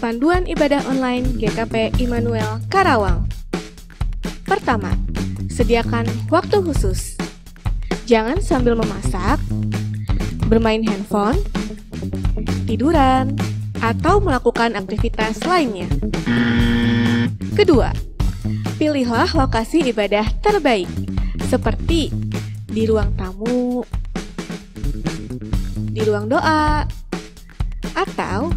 Panduan Ibadah Online GKP Immanuel Karawang. Pertama, sediakan waktu khusus. Jangan sambil memasak, bermain handphone, tiduran, atau melakukan aktivitas lainnya. Kedua, pilihlah lokasi ibadah terbaik, seperti di ruang tamu, di ruang doa, atau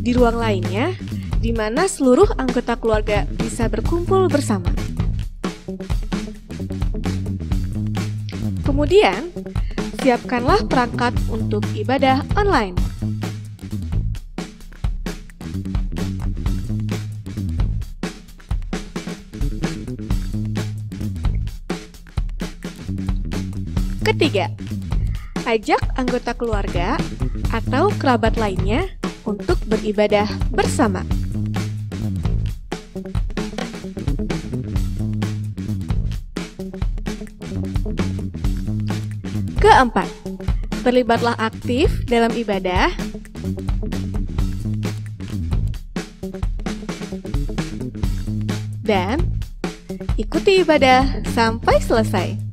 di ruang lainnya di mana seluruh anggota keluarga bisa berkumpul bersama. Kemudian, siapkanlah perangkat untuk ibadah online. Ketiga, ajak anggota keluarga atau kerabat lainnya untuk beribadah bersama. Keempat, terlibatlah aktif dalam ibadah dan ikuti ibadah sampai selesai.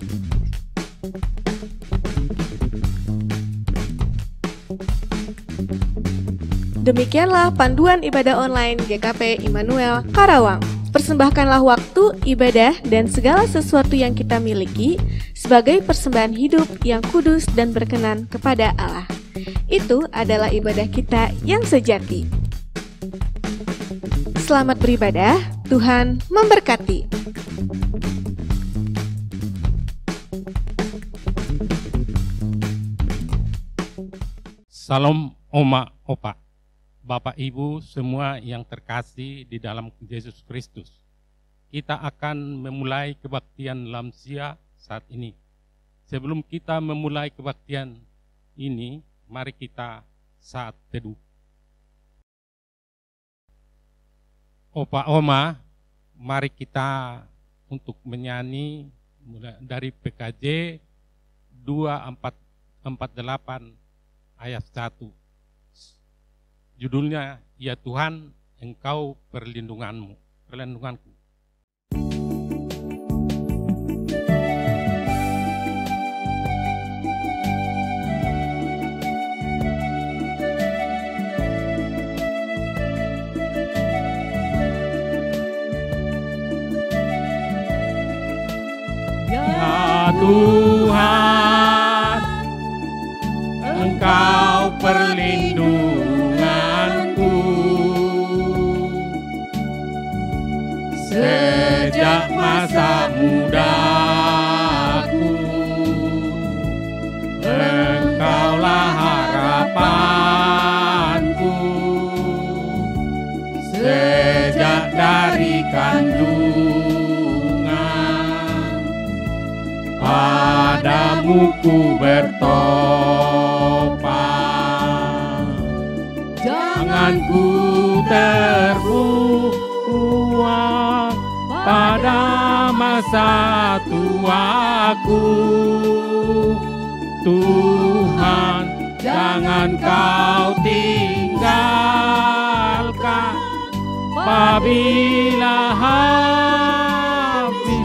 Demikianlah panduan ibadah online GKP Immanuel Karawang. Persembahkanlah waktu, ibadah, dan segala sesuatu yang kita miliki sebagai persembahan hidup yang kudus dan berkenan kepada Allah. Itu adalah ibadah kita yang sejati. Selamat beribadah, Tuhan memberkati. Salam Oma Opa, Bapak Ibu semua yang terkasih di dalam Yesus Kristus. Kita akan memulai kebaktian lansia saat ini. Sebelum kita memulai kebaktian ini, mari kita saat teduh. Opa Oma, mari kita untuk menyanyi dari PKJ 2448 ayat 1. Judulnya, Ya Tuhan, Engkau perlindunganku. Ya Tuhan, Engkau perlindunganku. Sejak masa mudaku, Engkaulah harapanku. Sejak dari kandungan, padamu ku bertopan. Jangan ku terbuang pada masa tuaku. Tuhan, jangan kau tinggalkan apabila habis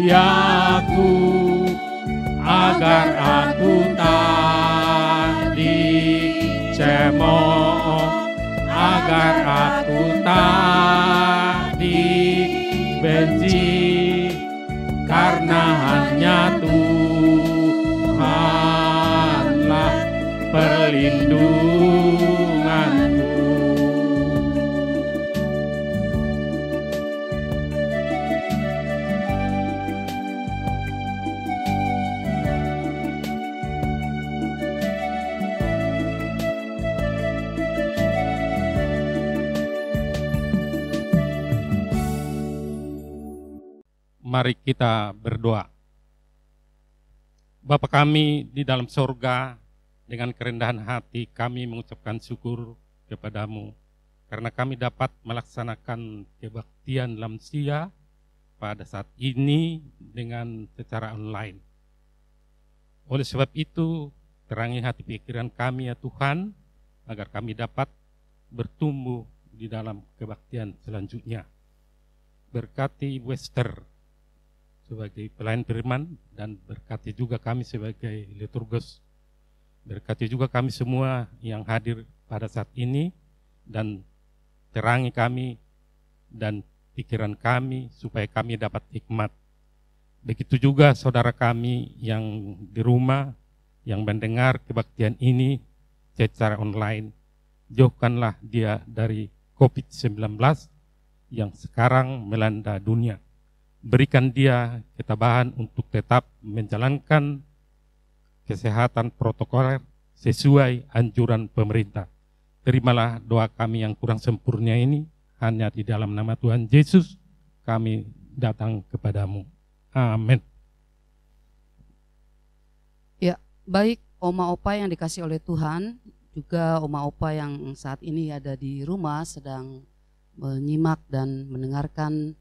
dayaku, agar aku tak dicemooh, agar aku tak dibenci, karena hanya Tuhanlah perlindunganku. Mari kita berdoa. Bapa kami di dalam sorga, dengan kerendahan hati kami mengucapkan syukur kepadamu, karena kami dapat melaksanakan kebaktian lansia pada saat ini dengan secara online. Oleh sebab itu, terangi hati pikiran kami ya Tuhan, agar kami dapat bertumbuh di dalam kebaktian selanjutnya. Berkati Ibu Esther sebagai pelayan firman, dan berkati juga kami sebagai liturgus. Berkati juga kami semua yang hadir pada saat ini, dan terangi kami dan pikiran kami supaya kami dapat hikmat. Begitu juga saudara kami yang di rumah, yang mendengar kebaktian ini secara online. Jauhkanlah dia dari COVID-19 yang sekarang melanda dunia. Berikan dia ketabahan untuk tetap menjalankan kesehatan protokoler sesuai anjuran pemerintah. Terimalah doa kami yang kurang sempurna ini, hanya di dalam nama Tuhan Yesus kami datang kepadamu. Amin. Ya, baik Oma Opa yang dikasih oleh Tuhan, juga Oma Opa yang saat ini ada di rumah sedang menyimak dan mendengarkan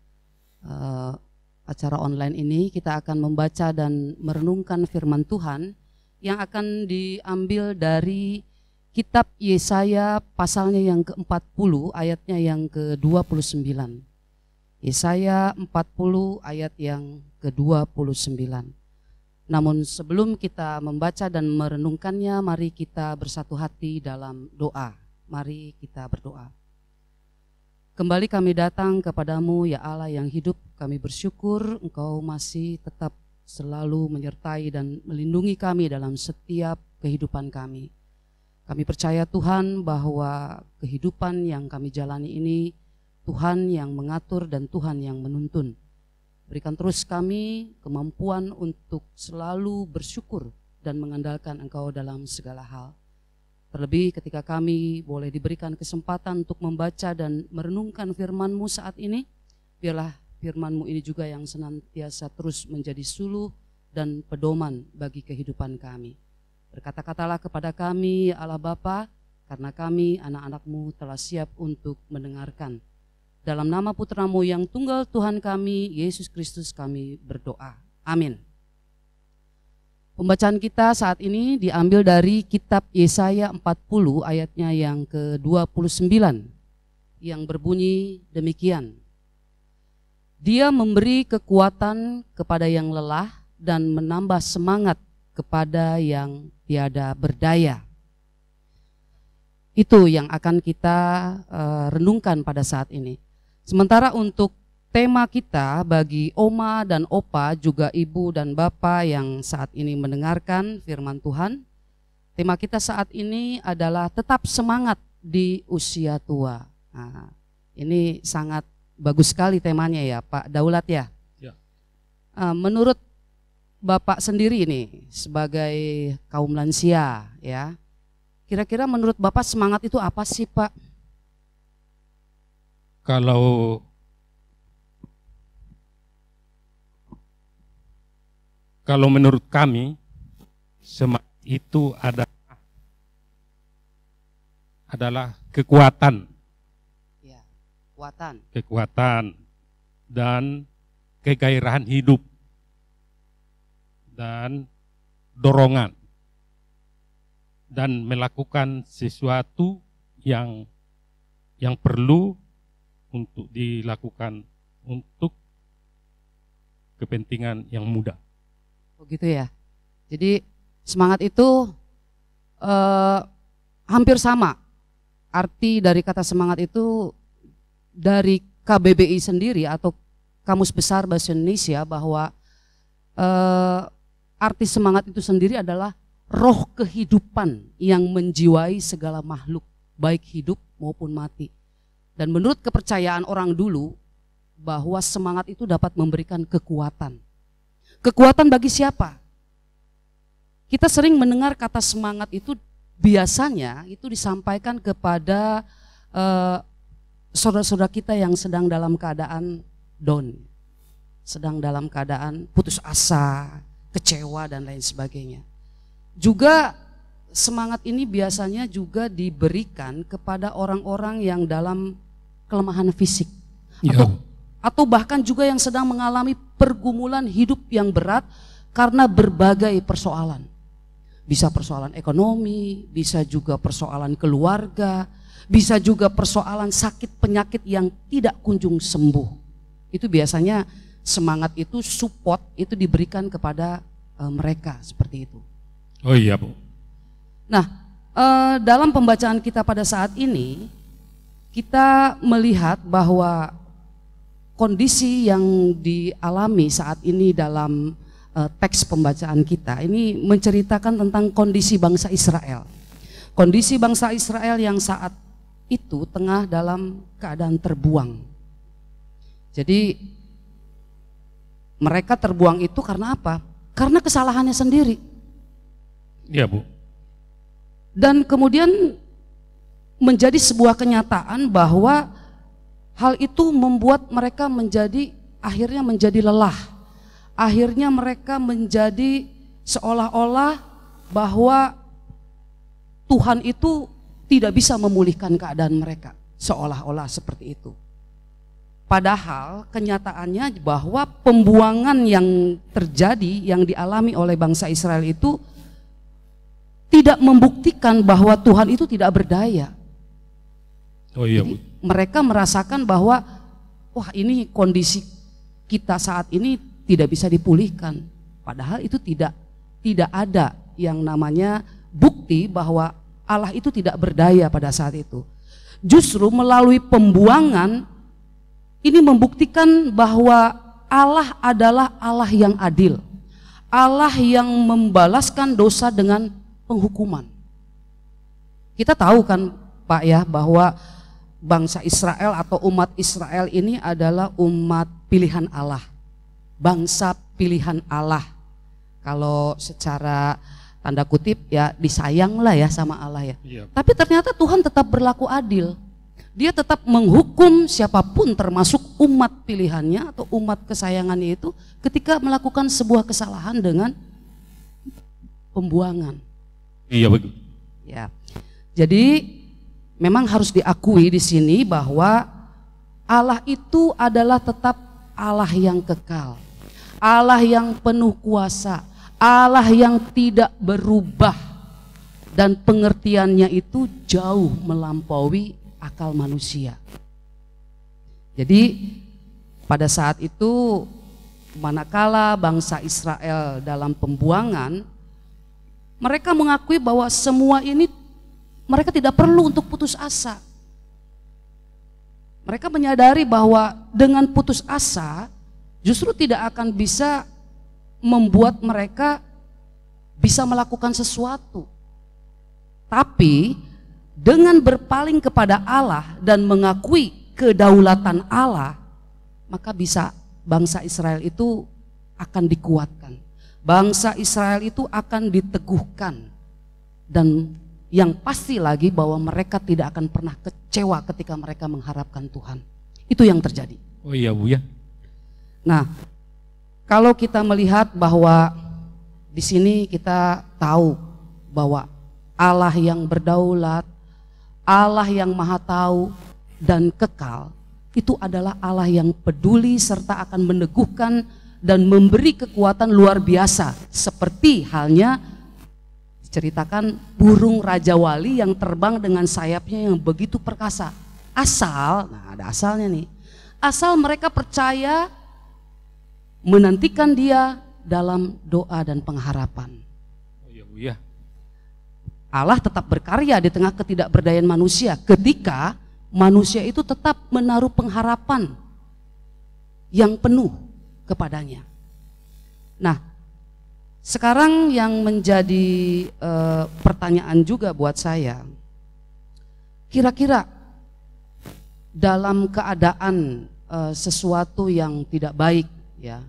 acara online ini. Kita akan membaca dan merenungkan firman Tuhan yang akan diambil dari kitab Yesaya pasalnya yang ke-40 ayatnya yang ke-29. Yesaya 40 ayat yang ke-29. Namun sebelum kita membaca dan merenungkannya, mari kita bersatu hati dalam doa. Mari kita berdoa. Kembali kami datang kepadamu ya Allah yang hidup. Kami bersyukur Engkau masih tetap selalu menyertai dan melindungi kami dalam setiap kehidupan kami. Kami percaya Tuhan bahwa kehidupan yang kami jalani ini Tuhan yang mengatur dan Tuhan yang menuntun. Berikan terus kami kemampuan untuk selalu bersyukur dan mengandalkan Engkau dalam segala hal. Terlebih ketika kami boleh diberikan kesempatan untuk membaca dan merenungkan firman-Mu saat ini, biarlah firman-Mu ini juga yang senantiasa terus menjadi suluh dan pedoman bagi kehidupan kami. Berkata-katalah kepada kami, Allah Bapa, karena kami anak-anak-Mu telah siap untuk mendengarkan. Dalam nama Putra-Mu yang tunggal Tuhan kami, Yesus Kristus kami berdoa. Amin. Pembacaan kita saat ini diambil dari kitab Yesaya 40 ayatnya yang ke-29 yang berbunyi demikian. Dia memberi kekuatan kepada yang lelah dan menambah semangat kepada yang tiada berdaya. Itu yang akan kita renungkan pada saat ini. Sementara untuk tema kita bagi Oma dan Opa, juga Ibu dan Bapak yang saat ini mendengarkan firman Tuhan, tema kita saat ini adalah tetap semangat di usia tua. Nah, ini sangat bagus sekali temanya ya Pak Daulat ya. Ya. Menurut Bapak sendiri ini sebagai kaum lansia ya, kira-kira menurut Bapak semangat itu apa sih Pak? Kalau menurut kami, semangat itu adalah kekuatan. Ya, kekuatan dan kegairahan hidup dan dorongan dan melakukan sesuatu yang perlu untuk dilakukan untuk kepentingan yang mudah. Begitu ya. Jadi semangat itu hampir sama. Arti dari kata semangat itu dari KBBI sendiri atau Kamus Besar Bahasa Indonesia bahwa arti semangat itu sendiri adalah roh kehidupan yang menjiwai segala makhluk, baik hidup maupun mati. Dan menurut kepercayaan orang dulu bahwa semangat itu dapat memberikan kekuatan. Kekuatan bagi siapa? Kita sering mendengar kata semangat itu biasanya itu disampaikan kepada saudara-saudara kita yang sedang dalam keadaan down, sedang dalam keadaan putus asa, kecewa dan lain sebagainya. Juga semangat ini biasanya juga diberikan kepada orang-orang yang dalam kelemahan fisik atau bahkan juga yang sedang mengalami pergumulan hidup yang berat karena berbagai persoalan. Bisa persoalan ekonomi, bisa juga persoalan keluarga, bisa juga persoalan sakit penyakit yang tidak kunjung sembuh. Itu biasanya semangat itu, support itu diberikan kepada mereka seperti itu. Oh iya Bu. Nah, dalam pembacaan kita pada saat ini, kita melihat bahwa kondisi yang dialami saat ini dalam teks pembacaan kita ini menceritakan tentang kondisi bangsa Israel. Kondisi bangsa Israel yang saat itu tengah dalam keadaan terbuang. Jadi mereka terbuang itu karena apa? Karena kesalahannya sendiri. Iya Bu. Dan kemudian menjadi sebuah kenyataan bahwa hal itu membuat mereka akhirnya menjadi lelah. Akhirnya mereka menjadi seolah-olah bahwa Tuhan itu tidak bisa memulihkan keadaan mereka, seolah-olah seperti itu. Padahal kenyataannya bahwa pembuangan yang terjadi, yang dialami oleh bangsa Israel itu tidak membuktikan bahwa Tuhan itu tidak berdaya. Oh iya Jadi, Bu. mereka merasakan bahwa wah, ini kondisi kita saat ini tidak bisa dipulihkan. Padahal itu tidak ada yang namanya bukti bahwa Allah itu tidak berdaya pada saat itu. Justru melalui pembuangan ini membuktikan bahwa Allah adalah Allah yang adil. Allah yang membalaskan dosa dengan penghukuman. Kita tahu kan Pak ya, bahwa bangsa Israel atau umat Israel ini adalah umat pilihan Allah. Bangsa pilihan Allah. Kalau secara tanda kutip ya disayanglah ya sama Allah ya. Iya. Tapi ternyata Tuhan tetap berlaku adil. Dia tetap menghukum siapapun termasuk umat pilihannya atau umat kesayangannya itu ketika melakukan sebuah kesalahan dengan pembuangan. Iya begitu. Ya. Jadi memang harus diakui di sini bahwa Allah itu adalah tetap Allah yang kekal. Allah yang penuh kuasa, Allah yang tidak berubah, dan pengertiannya itu jauh melampaui akal manusia. Jadi pada saat itu manakala bangsa Israel dalam pembuangan, mereka mengakui bahwa semua ini mereka tidak perlu untuk putus asa. Mereka menyadari bahwa dengan putus asa justru tidak akan bisa membuat mereka bisa melakukan sesuatu. Tapi dengan berpaling kepada Allah dan mengakui kedaulatan Allah, maka bisa bangsa Israel itu akan dikuatkan. Bangsa Israel itu akan diteguhkan. Dan yang pasti lagi bahwa mereka tidak akan pernah kecewa ketika mereka mengharapkan Tuhan. Itu yang terjadi. Oh iya Bu ya. Nah, kalau kita melihat bahwa di sini kita tahu bahwa Allah yang berdaulat, Allah yang maha tahu dan kekal, itu adalah Allah yang peduli serta akan meneguhkan dan memberi kekuatan luar biasa. Seperti halnya diceritakan burung Raja Wali yang terbang dengan sayapnya yang begitu perkasa. Asal, nah ada asalnya nih, asal mereka percaya, menantikan dia dalam doa dan pengharapan. Oh iya Bu ya. Allah tetap berkarya di tengah ketidakberdayaan manusia ketika manusia itu tetap menaruh pengharapan yang penuh kepadanya. Nah, sekarang yang menjadi pertanyaan juga buat saya, kira-kira dalam keadaan sesuatu yang tidak baik, ya,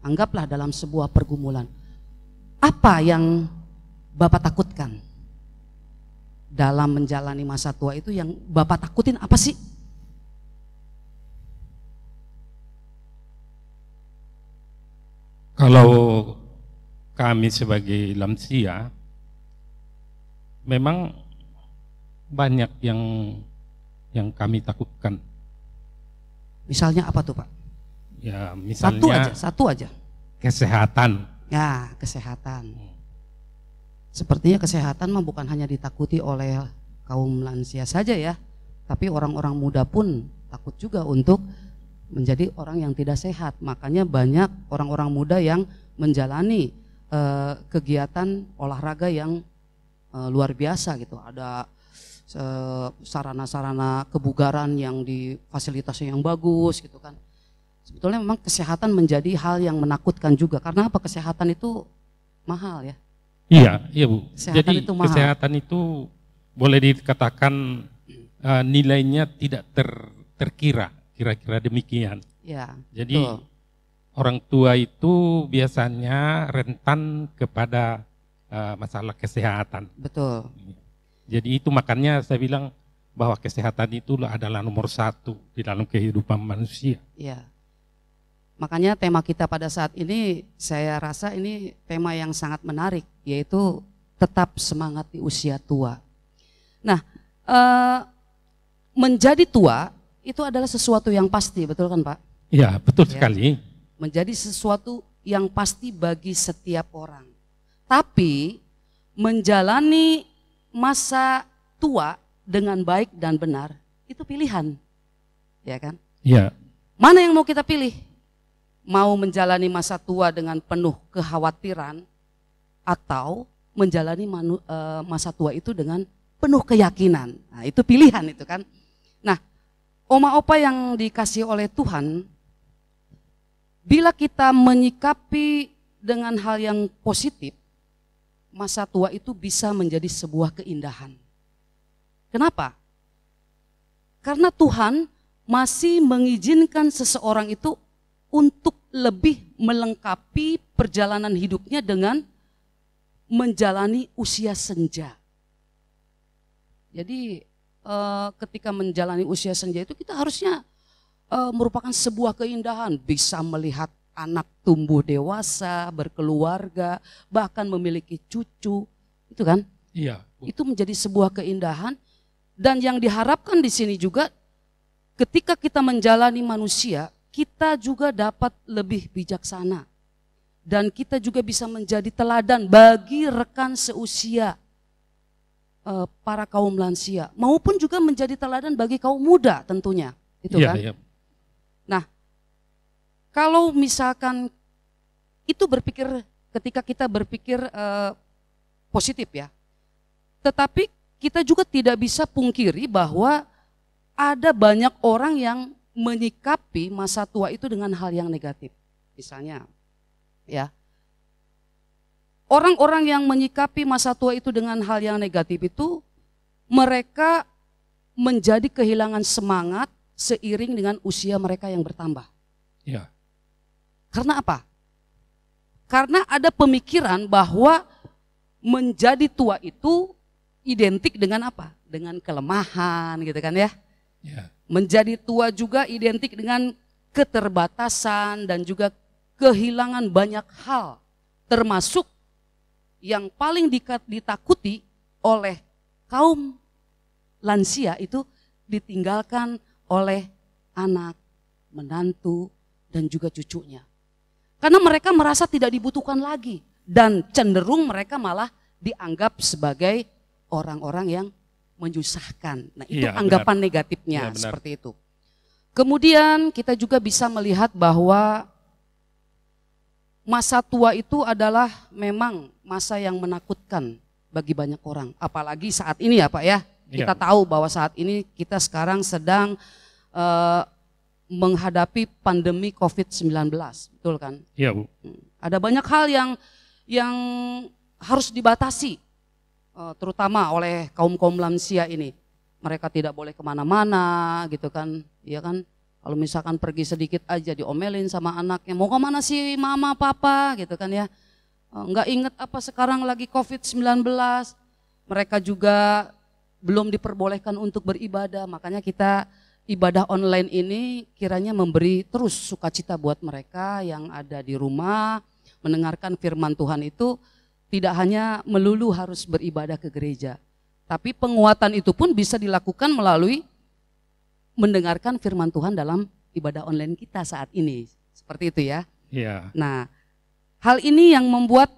anggaplah dalam sebuah pergumulan, apa yang Bapak takutkan dalam menjalani masa tua itu? Yang Bapak takutin apa sih? Kalau kami sebagai lansia, memang banyak yang kami takutkan. Misalnya apa tuh Pak? Ya misalnya Satu aja. kesehatan. Ya, kesehatan. Sepertinya kesehatan mah bukan hanya ditakuti oleh kaum lansia saja ya, tapi orang-orang muda pun takut juga untuk menjadi orang yang tidak sehat. Makanya banyak orang-orang muda yang menjalani kegiatan olahraga yang luar biasa gitu. Ada sarana-sarana kebugaran yang di fasilitasnya yang bagus gitu kan. Sebetulnya memang kesehatan menjadi hal yang menakutkan juga. Karena apa? Kesehatan itu mahal ya. Iya Bu. Kesehatan Jadi itu mahal. kesehatan itu boleh dikatakan nilainya tidak terkira, kira-kira demikian. Ya. Jadi betul. orang tua itu biasanya rentan kepada masalah kesehatan. Betul. Jadi itu makanya saya bilang bahwa kesehatan itu adalah nomor 1 di dalam kehidupan manusia. Ya. Makanya tema kita pada saat ini saya rasa ini tema yang sangat menarik, yaitu tetap semangat di usia tua. Nah, menjadi tua itu adalah sesuatu yang pasti, betul kan Pak? Iya, betul Ya. sekali. Menjadi sesuatu yang pasti bagi setiap orang. Tapi menjalani masa tua dengan baik dan benar itu pilihan, ya kan? Iya. Mana yang mau kita pilih? Mau menjalani masa tua dengan penuh kekhawatiran atau menjalani masa tua itu dengan penuh keyakinan? Nah, itu pilihan itu kan. Nah, oma opa yang dikasih oleh Tuhan, bila kita menyikapi dengan hal yang positif, masa tua itu bisa menjadi sebuah keindahan. Kenapa? Karena Tuhan masih mengizinkan seseorang itu untuk lebih melengkapi perjalanan hidupnya dengan menjalani usia senja. Jadi ketika menjalani usia senja itu kita harusnya merupakan sebuah keindahan, bisa melihat anak tumbuh dewasa, berkeluarga, bahkan memiliki cucu, itu kan? Iya. Bu. Itu menjadi sebuah keindahan. Dan yang diharapkan di sini juga, ketika kita menjalani manusia, kita juga dapat lebih bijaksana. Dan kita juga bisa menjadi teladan bagi rekan seusia para kaum lansia, maupun juga menjadi teladan bagi kaum muda tentunya, itu Iya, kan? iya. Nah, kalau misalkan itu ketika kita berpikir positif ya, tetapi kita juga tidak bisa pungkiri bahwa ada banyak orang yang menyikapi masa tua itu dengan hal yang negatif. Misalnya, ya, orang-orang yang menyikapi masa tua itu dengan hal yang negatif itu, mereka menjadi kehilangan semangat seiring dengan usia mereka yang bertambah. Iya. Karena apa? Karena ada pemikiran bahwa menjadi tua itu identik dengan apa? Dengan kelemahan gitu kan ya. Iya. Menjadi tua juga identik dengan keterbatasan dan juga kehilangan banyak hal. Termasuk yang paling ditakuti oleh kaum lansia itu ditinggalkan oleh anak, menantu, dan juga cucunya. Karena mereka merasa tidak dibutuhkan lagi. Dan cenderung mereka malah dianggap sebagai orang-orang yang menyusahkan. Nah, itu Iya, anggapan benar. negatifnya, Iya, benar. seperti itu. Kemudian kita juga bisa melihat bahwa masa tua itu adalah memang masa yang menakutkan bagi banyak orang. Apalagi saat ini ya Pak ya. Kita Iya. tahu bahwa saat ini kita sekarang sedang menghadapi pandemi COVID-19, betul kan? Iya, Bu. Ada banyak hal yang harus dibatasi, terutama oleh kaum lansia ini. Mereka tidak boleh kemana-mana, gitu kan? Iya kan? Kalau misalkan pergi sedikit aja diomelin sama anaknya, mau kemana sih mama, papa, gitu kan ya? Nggak inget apa sekarang lagi COVID-19. Mereka juga belum diperbolehkan untuk beribadah, makanya kita ibadah online ini kiranya memberi terus sukacita buat mereka yang ada di rumah, mendengarkan firman Tuhan itu tidak hanya melulu harus beribadah ke gereja. Tapi penguatan itu pun bisa dilakukan melalui mendengarkan firman Tuhan dalam ibadah online kita saat ini. Seperti itu ya. Iya. Nah, hal ini yang membuat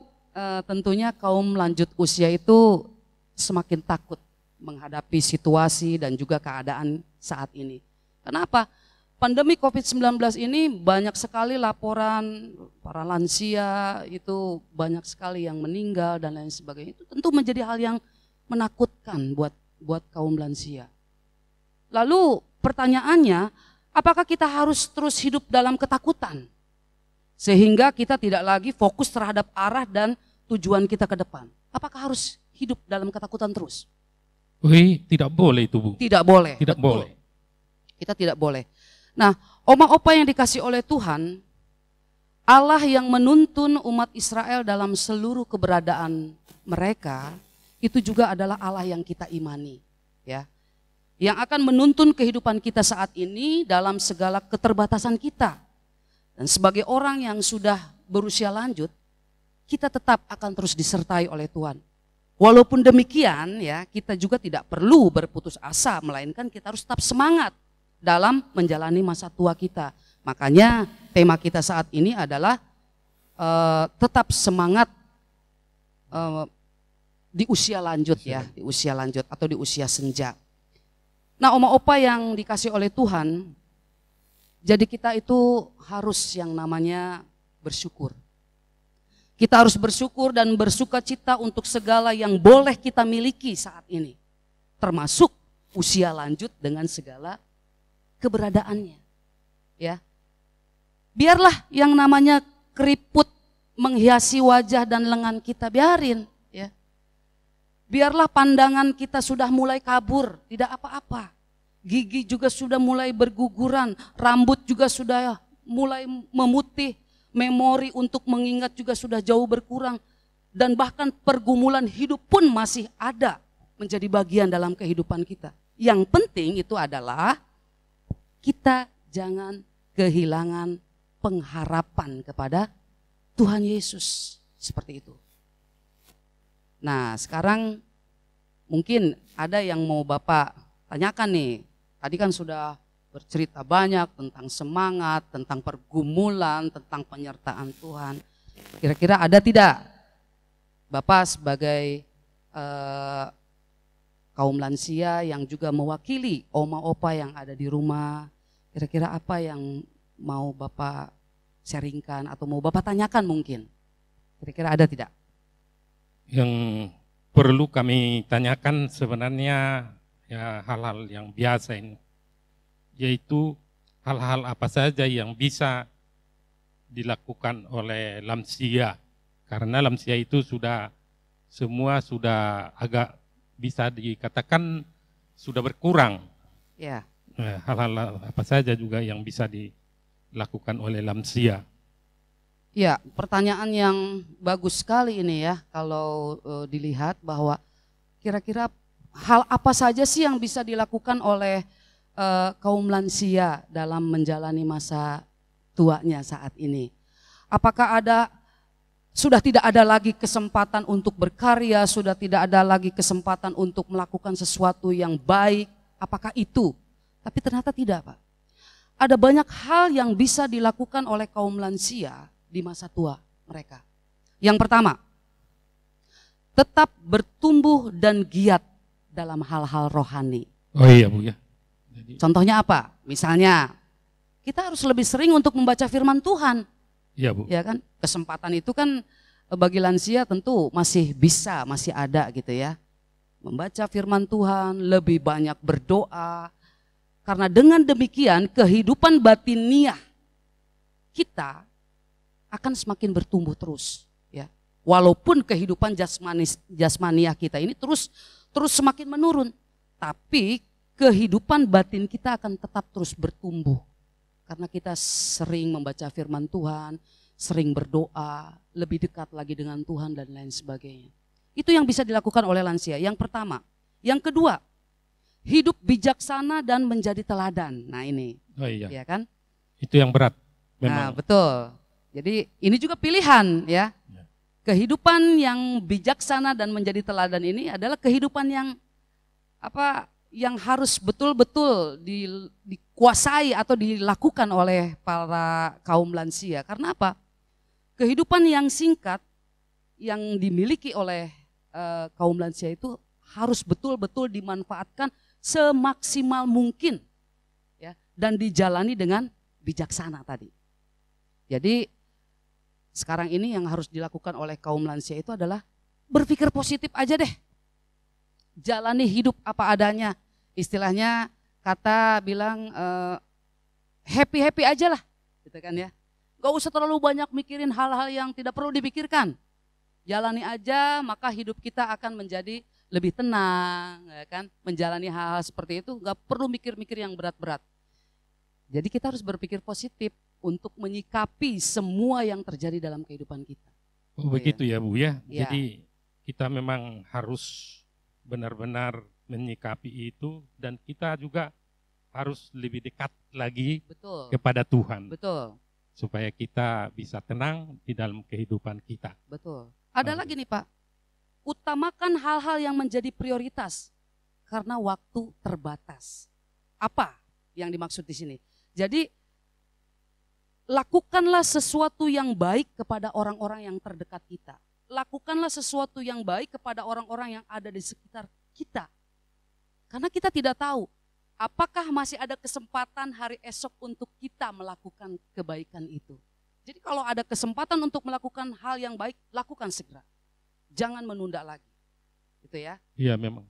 tentunya kaum lanjut usia itu semakin takut menghadapi situasi dan juga keadaan saat ini. Kenapa? Pandemi COVID-19 ini banyak sekali laporan para lansia itu banyak sekali yang meninggal dan lain sebagainya. Itu tentu menjadi hal yang menakutkan buat kaum lansia. Lalu pertanyaannya, apakah kita harus terus hidup dalam ketakutan? Sehingga kita tidak lagi fokus terhadap arah dan tujuan kita ke depan. Apakah harus hidup dalam ketakutan terus? Tidak boleh itu, Bu. Tidak boleh. Tidak betul. boleh. Kita tidak boleh. Nah, oma opa yang dikasih oleh Tuhan, Allah yang menuntun umat Israel dalam seluruh keberadaan mereka, itu juga adalah Allah yang kita imani, ya. Yang akan menuntun kehidupan kita saat ini dalam segala keterbatasan kita. Dan sebagai orang yang sudah berusia lanjut, kita tetap akan terus disertai oleh Tuhan. Walaupun demikian, ya, kita juga tidak perlu berputus asa, melainkan kita harus tetap semangat dalam menjalani masa tua kita. Makanya tema kita saat ini adalah tetap semangat di usia lanjut, ya, di usia lanjut atau di usia senja. Nah, oma opa yang dikasih oleh Tuhan, jadi kita itu harus yang namanya bersyukur. Kita harus bersyukur dan bersuka cita untuk segala yang boleh kita miliki saat ini. Termasuk usia lanjut dengan segala keberadaannya, ya. Biarlah yang namanya keriput menghiasi wajah dan lengan kita, biarin, ya. Biarlah pandangan kita sudah mulai kabur, tidak apa-apa. Gigi juga sudah mulai berguguran, rambut juga sudah mulai memutih, memori untuk mengingat juga sudah jauh berkurang, dan bahkan pergumulan hidup pun masih ada menjadi bagian dalam kehidupan kita. Yang penting itu adalah kita jangan kehilangan pengharapan kepada Tuhan Yesus, seperti itu. Nah, sekarang mungkin ada yang mau Bapak tanyakan nih. Tadi kan sudah bercerita banyak tentang semangat, tentang pergumulan, tentang penyertaan Tuhan. Kira-kira ada tidak Bapak sebagai kaum lansia yang juga mewakili oma opa yang ada di rumah, kira-kira apa yang mau Bapak sharingkan atau mau Bapak tanyakan mungkin? Kira-kira ada tidak? Yang perlu kami tanyakan sebenarnya ya hal-hal yang biasa ini, yaitu hal-hal apa saja yang bisa dilakukan oleh lansia, karena lansia itu semua sudah agak bisa dikatakan sudah berkurang. Ya. Hal-hal apa saja juga yang bisa dilakukan oleh lansia. Ya, pertanyaan yang bagus sekali ini ya, kalau dilihat bahwa kira-kira hal apa saja sih yang bisa dilakukan oleh kaum lansia dalam menjalani masa tuanya saat ini. Apakah sudah tidak ada lagi kesempatan untuk berkarya, sudah tidak ada lagi kesempatan untuk melakukan sesuatu yang baik, apakah itu? Tapi ternyata tidak, Pak. Ada banyak hal yang bisa dilakukan oleh kaum lansia di masa tua mereka. Yang pertama, tetap bertumbuh dan giat dalam hal-hal rohani. Oh iya, Bu ya. Contohnya apa? Misalnya, kita harus lebih sering untuk membaca firman Tuhan. Iya, Bu. Ya kan? Kesempatan itu kan bagi lansia tentu masih ada gitu ya. Membaca firman Tuhan, lebih banyak berdoa. Karena dengan demikian kehidupan batiniah kita akan semakin bertumbuh terus, ya. Walaupun kehidupan jasmaniah kita ini terus semakin menurun, tapi kehidupan batin kita akan tetap terus bertumbuh. Karena kita sering membaca firman Tuhan, sering berdoa, lebih dekat lagi dengan Tuhan dan lain sebagainya. Itu yang bisa dilakukan oleh lansia, yang pertama. Yang kedua, hidup bijaksana dan menjadi teladan. Nah ini, oh iya, ya kan? Itu yang berat memang. Nah betul, jadi ini juga pilihan ya. Kehidupan yang bijaksana dan menjadi teladan ini adalah kehidupan yang harus betul-betul dikuasai atau dilakukan oleh para kaum lansia. Karena apa? Kehidupan yang singkat yang dimiliki oleh kaum lansia itu harus betul-betul dimanfaatkan semaksimal mungkin ya, dan dijalani dengan bijaksana tadi. Jadi sekarang ini yang harus dilakukan oleh kaum lansia itu adalah berpikir positif aja deh. Jalani hidup apa adanya. Istilahnya kata bilang happy-happy aja lah gitu kan ya. Gak usah terlalu banyak mikirin hal-hal yang tidak perlu dipikirkan. Jalani aja, maka hidup kita akan menjadi lebih tenang, ya kan? Menjalani hal-hal seperti itu gak perlu mikir-mikir yang berat-berat. Jadi kita harus berpikir positif untuk menyikapi semua yang terjadi dalam kehidupan kita. Oh begitu ya Bu ya. Ya. Jadi kita memang harus benar-benar menyikapi itu, dan kita juga harus lebih dekat lagi Betul. kepada Tuhan. Betul. Supaya kita bisa tenang di dalam kehidupan kita. Betul. Ada lagi nih Pak, utamakan hal-hal yang menjadi prioritas karena waktu terbatas. Apa yang dimaksud di sini? Jadi lakukanlah sesuatu yang baik kepada orang-orang yang terdekat kita. Lakukanlah sesuatu yang baik kepada orang-orang yang ada di sekitar kita. Karena kita tidak tahu apakah masih ada kesempatan hari esok untuk kita melakukan kebaikan itu. Jadi kalau ada kesempatan untuk melakukan hal yang baik, lakukan segera. Jangan menunda lagi. Gitu ya. Iya memang.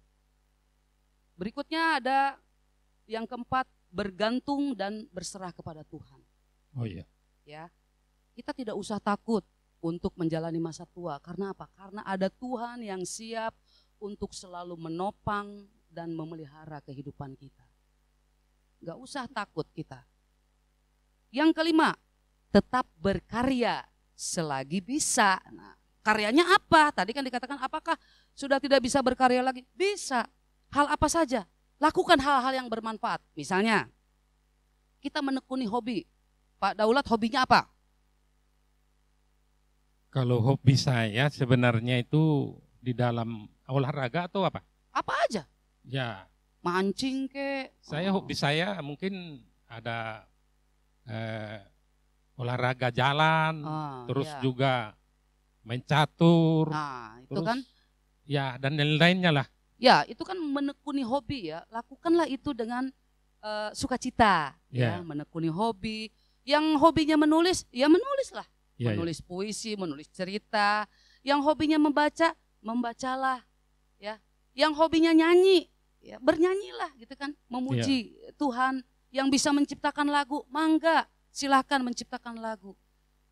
Berikutnya ada yang keempat, bergantung dan berserah kepada Tuhan. Oh iya. Ya. Kita tidak usah takut untuk menjalani masa tua. Karena apa? Karena ada Tuhan yang siap untuk selalu menopang dan memelihara kehidupan kita. Gak usah takut kita. Yang kelima, tetap berkarya selagi bisa. Nah, karyanya apa? Tadi kan dikatakan apakah sudah tidak bisa berkarya lagi? Bisa. Hal apa saja? Lakukan hal-hal yang bermanfaat. Misalnya, kita menekuni hobi. Pak Daulat hobinya apa? Kalau hobi saya sebenarnya itu di dalam olahraga atau apa? Apa aja? Ya. Mancing ke? Hobi saya mungkin ada olahraga jalan, terus ya. juga main catur. Nah, itu terus, kan? Ya, dan lain-lainnya lah. Ya, itu kan menekuni hobi ya. Lakukanlah itu dengan sukacita. Ya, menekuni hobi. Yang hobinya menulis, ya menulislah. Ya, menulis puisi, menulis cerita. Yang hobinya membaca, membacalah. Ya. Yang hobinya nyanyi, ya bernyanyilah gitu kan. Memuji Tuhan yang bisa menciptakan lagu, mangga. Silahkan menciptakan lagu.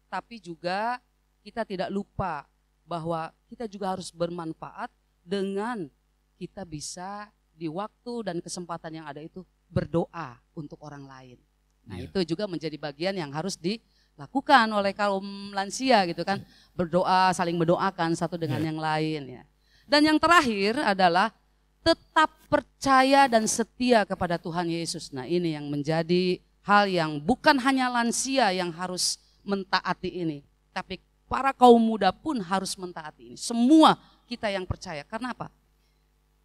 Tapi juga kita tidak lupa bahwa kita juga harus bermanfaat dengan kita bisa di waktu dan kesempatan yang ada itu berdoa untuk orang lain. Nah itu juga menjadi bagian yang harus dilakukan oleh kaum lansia gitu kan. Berdoa, saling mendoakan satu dengan yang lain ya. Dan yang terakhir adalah tetap percaya dan setia kepada Tuhan Yesus. Nah ini yang menjadi hal yang bukan hanya lansia yang harus mentaati ini, tapi para kaum muda pun harus mentaati ini. Semua kita yang percaya. Karena apa?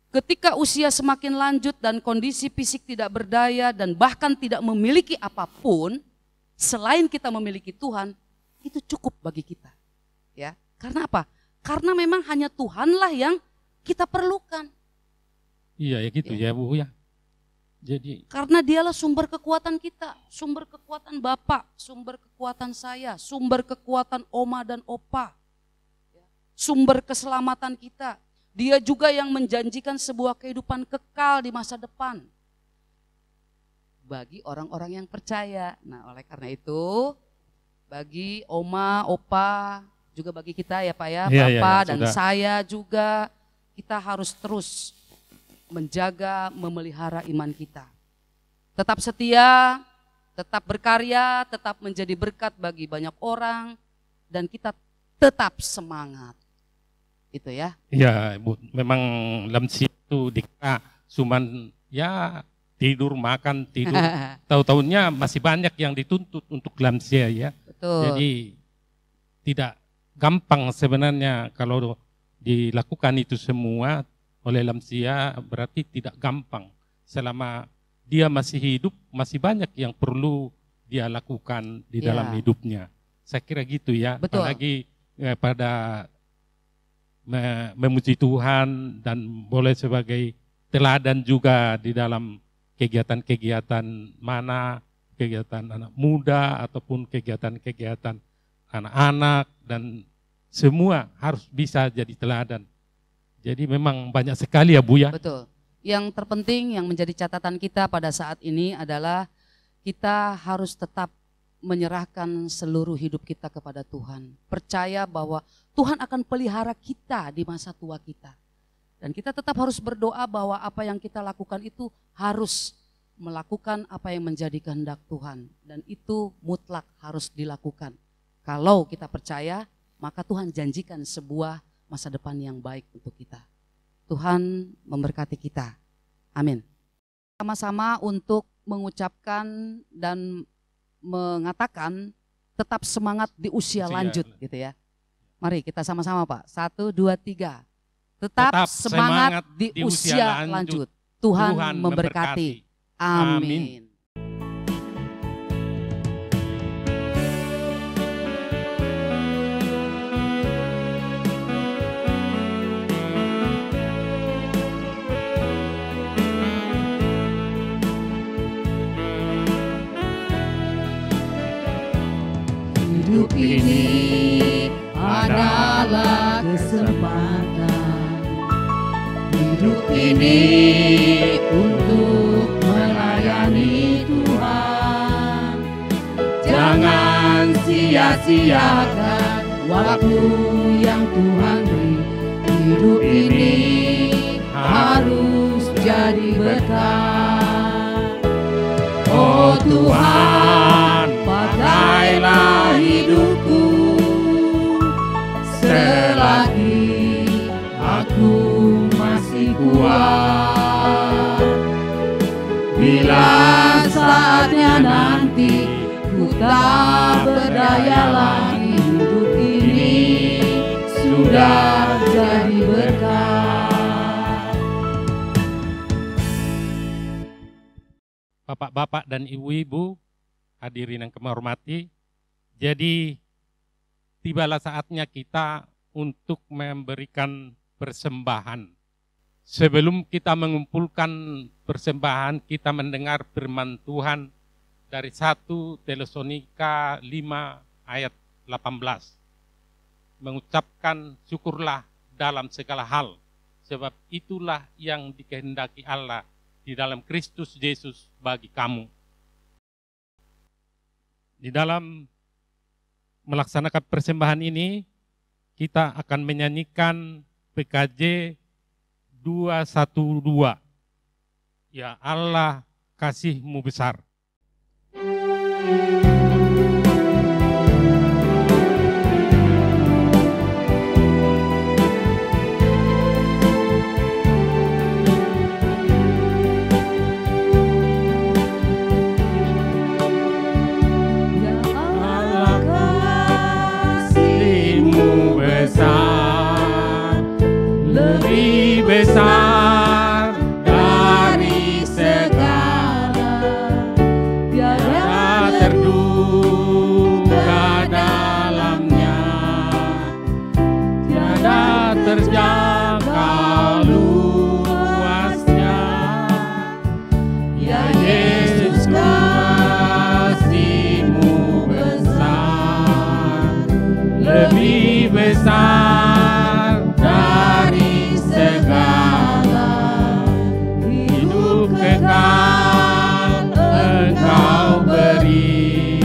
Ketika usia semakin lanjut dan kondisi fisik tidak berdaya dan bahkan tidak memiliki apapun, selain kita memiliki Tuhan, itu cukup bagi kita. Ya, karena apa? Karena memang hanya Tuhanlah yang kita perlukan. Iya ya gitu ya Bu ya. Jadi karena dialah sumber kekuatan kita, sumber kekuatan Bapak, sumber kekuatan saya, sumber kekuatan Oma dan Opa, sumber keselamatan kita. Dia juga yang menjanjikan sebuah kehidupan kekal di masa depan bagi orang-orang yang percaya. Nah oleh karena itu bagi Oma, Opa, juga bagi kita ya Pak ya, Bapak dan sudah. Saya juga kita harus terus menjaga, memelihara iman kita. Tetap setia, tetap berkarya, tetap menjadi berkat bagi banyak orang, dan kita tetap semangat. Itu ya. Iya, Bu, memang lansia itu dikira cuman ya tidur, makan, tidur. Tahu-tahunya masih banyak yang dituntut untuk lansia ya. Betul. Jadi tidak gampang sebenarnya kalau dilakukan itu semua oleh lansia, berarti tidak gampang. Selama dia masih hidup, masih banyak yang perlu dia lakukan di dalam hidupnya. Saya kira gitu ya. Betul. Apalagi pada memuji Tuhan dan boleh sebagai teladan juga di dalam kegiatan-kegiatan mana, kegiatan anak muda ataupun kegiatan-kegiatan anak-anak, dan semua harus bisa jadi teladan. Jadi memang banyak sekali ya Bu ya. Betul. Yang terpenting yang menjadi catatan kita pada saat ini adalah kita harus tetap menyerahkan seluruh hidup kita kepada Tuhan. Percaya bahwa Tuhan akan pelihara kita di masa tua kita. Dan kita tetap harus berdoa bahwa apa yang kita lakukan itu harus melakukan apa yang menjadi kehendak Tuhan. Dan itu mutlak harus dilakukan. Kalau kita percaya, maka Tuhan janjikan sebuah masa depan yang baik untuk kita. Tuhan memberkati kita. Amin. Sama-sama untuk mengucapkan dan mengatakan tetap semangat di usia lanjut gitu ya. Mari kita sama-sama Pak. 1, 2, 3. Tetap semangat di usia lanjut. Tuhan memberkati. Amin. Hidup ini adalah kesempatan. Hidup ini untuk melayani Tuhan. Jangan sia-siakan waktu yang Tuhan beri. Hidup ini harus jadi berkat. Oh Tuhan, pakailah hidupku selagi aku masih kuat. Bila saatnya nanti ku tak berdaya lagi, hidup ini sudah jadi berkat. Bapak-bapak dan ibu-ibu, hadirin yang kami hormati, jadi tibalah saatnya kita untuk memberikan persembahan. Sebelum kita mengumpulkan persembahan, kita mendengar firman Tuhan dari 1 Tesalonika 5 ayat 18. Mengucapkan syukurlah dalam segala hal, sebab itulah yang dikehendaki Allah di dalam Kristus Yesus bagi kamu. Di dalam melaksanakan persembahan ini, kita akan menyanyikan PKJ 212. Ya Allah, kasih-Mu besar. Lebih besar dari segala, tiada terduga dalamnya, tiada terjangka luasnya. Ya Yesus, kasih-Mu besar, lebih besar dari segala. Hidup kekal Engkau beri,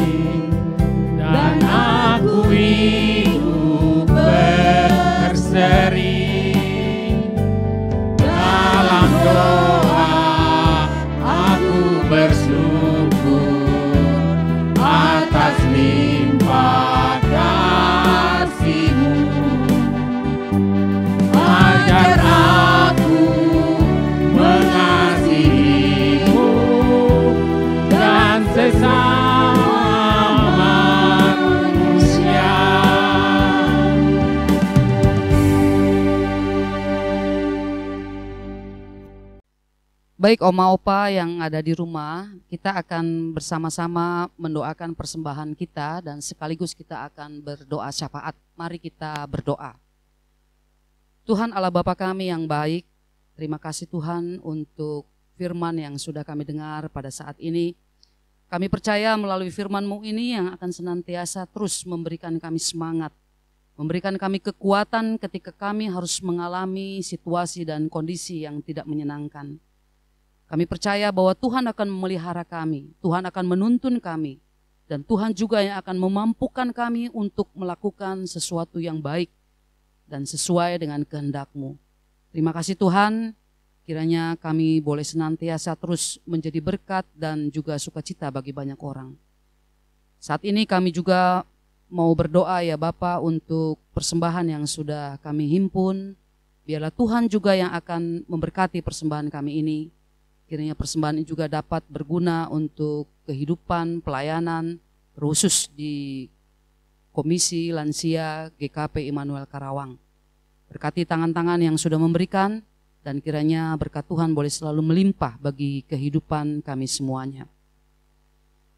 dan aku hidup berseri. Dalam doa aku bersyukur atas limpah kasih-Mu. Ajar aku mengasihi-Mu dan sesama manusia. Baik Oma Opa yang ada di rumah, kita akan bersama-sama mendoakan persembahan kita dan sekaligus kita akan berdoa syafaat. Mari kita berdoa. Tuhan Allah Bapa kami yang baik, terima kasih Tuhan untuk firman yang sudah kami dengar pada saat ini. Kami percaya melalui firman-Mu ini yang akan senantiasa terus memberikan kami semangat, memberikan kami kekuatan ketika kami harus mengalami situasi dan kondisi yang tidak menyenangkan. Kami percaya bahwa Tuhan akan memelihara kami, Tuhan akan menuntun kami, dan Tuhan juga yang akan memampukan kami untuk melakukan sesuatu yang baik dan sesuai dengan kehendak-Mu. Terima kasih Tuhan, kiranya kami boleh senantiasa terus menjadi berkat dan juga sukacita bagi banyak orang. Saat ini kami juga mau berdoa ya Bapa untuk persembahan yang sudah kami himpun. Biarlah Tuhan juga yang akan memberkati persembahan kami ini. Kiranya persembahan ini juga dapat berguna untuk kehidupan, pelayanan, khusus di Komisi Lansia GKP Immanuel Karawang. Berkati tangan-tangan yang sudah memberikan, dan kiranya berkat Tuhan boleh selalu melimpah bagi kehidupan kami semuanya.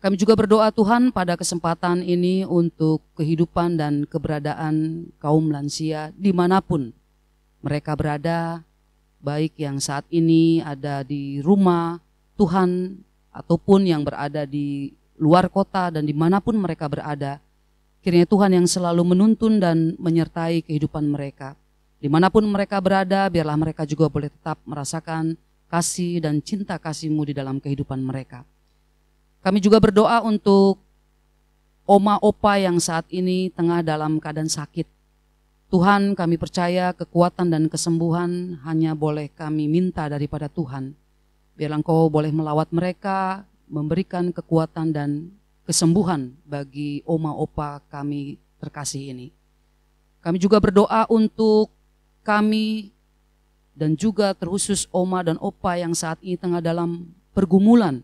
Kami juga berdoa Tuhan pada kesempatan ini untuk kehidupan dan keberadaan kaum lansia dimanapun mereka berada, baik yang saat ini ada di rumah Tuhan ataupun yang berada di luar kota dan dimanapun mereka berada. Kiranya Tuhan yang selalu menuntun dan menyertai kehidupan mereka. Dimanapun mereka berada, biarlah mereka juga boleh tetap merasakan kasih dan cinta kasih-Mu di dalam kehidupan mereka. Kami juga berdoa untuk oma opa yang saat ini tengah dalam keadaan sakit. Tuhan, kami percaya kekuatan dan kesembuhan hanya boleh kami minta daripada Tuhan. Biarlah Engkau boleh melawat mereka, memberikan kekuatan dan kesembuhan bagi oma opa kami terkasih ini. Kami juga berdoa untuk kami dan juga terkhusus oma dan opa yang saat ini tengah dalam pergumulan,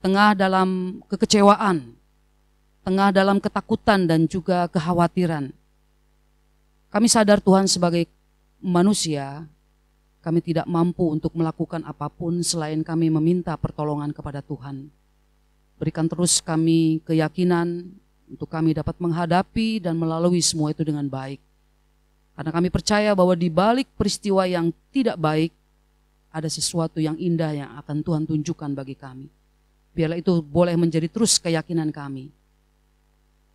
tengah dalam kekecewaan, tengah dalam ketakutan dan juga kekhawatiran. Kami sadar Tuhan sebagai manusia, kami tidak mampu untuk melakukan apapun selain kami meminta pertolongan kepada Tuhan. Berikan terus kami keyakinan untuk kami dapat menghadapi dan melalui semua itu dengan baik. Karena kami percaya bahwa di balik peristiwa yang tidak baik, ada sesuatu yang indah yang akan Tuhan tunjukkan bagi kami. Biarlah itu boleh menjadi terus keyakinan kami.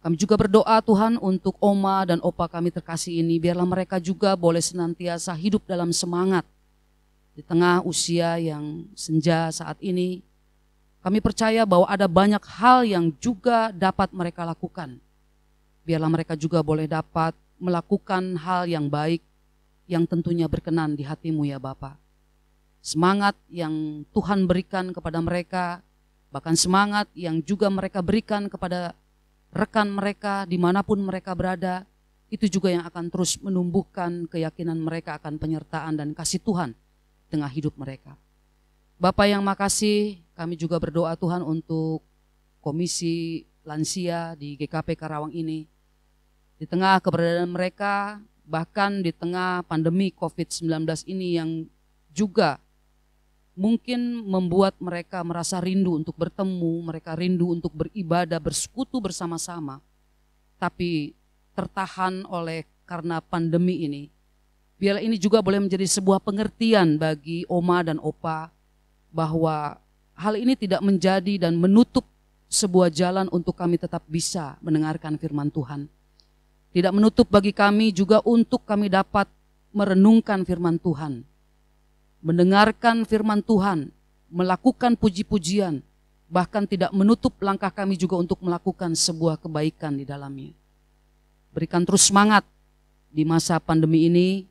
Kami juga berdoa Tuhan untuk oma dan opa kami terkasih ini, biarlah mereka juga boleh senantiasa hidup dalam semangat. Di tengah usia yang senja saat ini, kami percaya bahwa ada banyak hal yang juga dapat mereka lakukan. Biarlah mereka juga boleh dapat melakukan hal yang baik, yang tentunya berkenan di hati-Mu ya Bapa. Semangat yang Tuhan berikan kepada mereka, bahkan semangat yang juga mereka berikan kepada rekan mereka dimanapun mereka berada, itu juga yang akan terus menumbuhkan keyakinan mereka akan penyertaan dan kasih Tuhan di tengah hidup mereka. Bapa yang makasih, kami juga berdoa Tuhan untuk Komisi Lansia di GKP Karawang ini. Di tengah keberadaan mereka, bahkan di tengah pandemi COVID-19 ini yang juga mungkin membuat mereka merasa rindu untuk bertemu, mereka rindu untuk beribadah, bersekutu bersama-sama. Tapi tertahan oleh karena pandemi ini. Biarlah ini juga boleh menjadi sebuah pengertian bagi oma dan opa bahwa hal ini tidak menjadi dan menutup sebuah jalan untuk kami tetap bisa mendengarkan firman Tuhan. Tidak menutup bagi kami juga untuk kami dapat merenungkan firman Tuhan, mendengarkan firman Tuhan, melakukan puji-pujian, bahkan tidak menutup langkah kami juga untuk melakukan sebuah kebaikan di dalamnya. Berikan terus semangat di masa pandemi ini,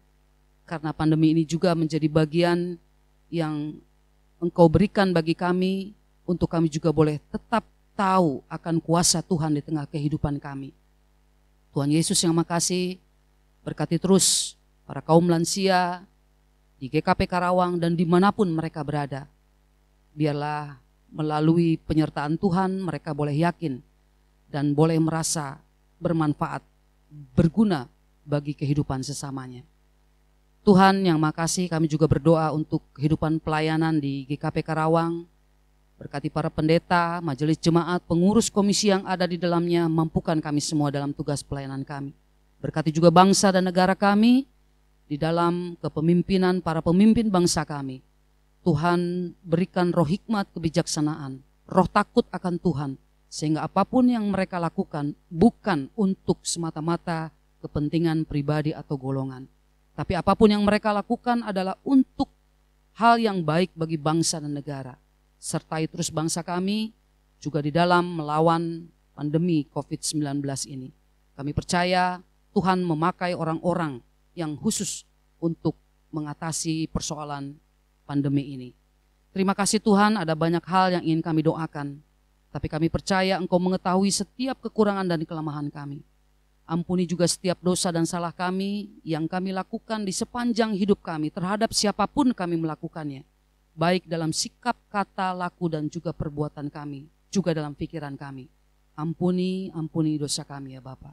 karena pandemi ini juga menjadi bagian yang Engkau berikan bagi kami, untuk kami juga boleh tetap tahu akan kuasa Tuhan di tengah kehidupan kami. Tuhan Yesus yang makasih, berkati terus para kaum lansia di GKP Karawang dan dimanapun mereka berada. Biarlah melalui penyertaan Tuhan mereka boleh yakin dan boleh merasa bermanfaat, berguna bagi kehidupan sesamanya. Tuhan yang makasih, kami juga berdoa untuk kehidupan pelayanan di GKP Karawang. Berkati para pendeta, majelis jemaat, pengurus komisi yang ada di dalamnya, mampukan kami semua dalam tugas pelayanan kami. Berkati juga bangsa dan negara kami, di dalam kepemimpinan para pemimpin bangsa kami. Tuhan berikan roh hikmat kebijaksanaan, roh takut akan Tuhan, sehingga apapun yang mereka lakukan bukan untuk semata-mata kepentingan pribadi atau golongan, tapi apapun yang mereka lakukan adalah untuk hal yang baik bagi bangsa dan negara. Sertai terus bangsa kami juga di dalam melawan pandemi COVID-19 ini. Kami percaya Tuhan memakai orang-orang yang khusus untuk mengatasi persoalan pandemi ini. Terima kasih Tuhan, ada banyak hal yang ingin kami doakan, tapi kami percaya Engkau mengetahui setiap kekurangan dan kelemahan kami. Ampuni juga setiap dosa dan salah kami yang kami lakukan di sepanjang hidup kami terhadap siapapun kami melakukannya, baik dalam sikap, kata, laku, dan juga perbuatan kami, juga dalam pikiran kami. Ampuni dosa kami ya Bapa.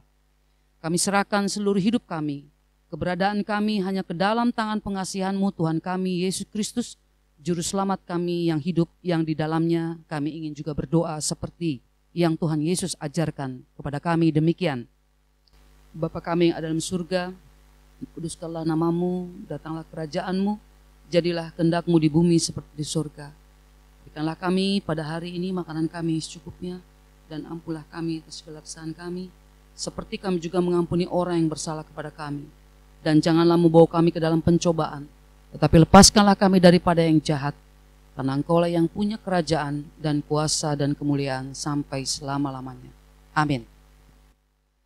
Kami serahkan seluruh hidup kami, keberadaan kami hanya ke dalam tangan pengasihan-Mu Tuhan kami Yesus Kristus, Juru Selamat kami yang hidup, yang di dalamnya kami ingin juga berdoa seperti yang Tuhan Yesus ajarkan kepada kami demikian. Bapa kami yang ada dalam surga, dikuduskanlah nama-Mu, datanglah kerajaan-Mu, jadilah kehendak-Mu di bumi seperti di surga. Berikanlah kami pada hari ini makanan kami secukupnya, dan ampunlah kami atas segala kesalahan kami, seperti kami juga mengampuni orang yang bersalah kepada kami. Dan janganlah membawa kami ke dalam pencobaan, tetapi lepaskanlah kami daripada yang jahat, karena Engkau-lah yang punya kerajaan dan kuasa dan kemuliaan sampai selama-lamanya. Amin.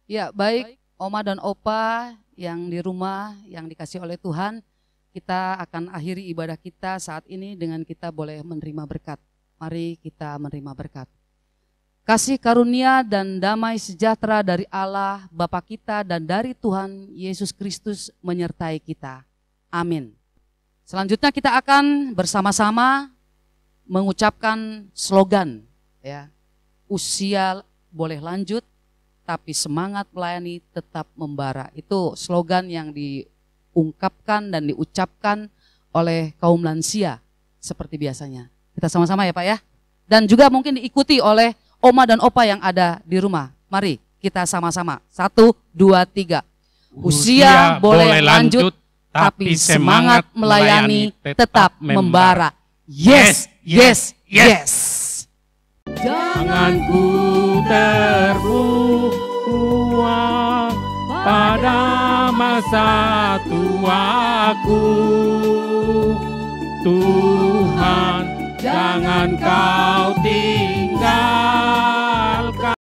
Ya, baik Oma dan Opa yang di rumah yang dikasih oleh Tuhan, kita akan akhiri ibadah kita saat ini dengan kita boleh menerima berkat. Mari kita menerima berkat. Kasih karunia dan damai sejahtera dari Allah Bapa kita dan dari Tuhan Yesus Kristus menyertai kita. Amin. Selanjutnya kita akan bersama-sama mengucapkan slogan, ya. Usia boleh lanjut, tapi semangat melayani tetap membara. Itu slogan yang diungkapkan dan diucapkan oleh kaum lansia seperti biasanya. Kita sama-sama ya Pak ya. Dan juga mungkin diikuti oleh Oma dan Opa yang ada di rumah. Mari kita sama-sama. 1, 2, 3. Usia boleh lanjut, tapi semangat melayani tetap membara. Yes, yes, yes. Jangan ku terbuang pada masa tuaku. Tuhan, jangan Kau tinggal.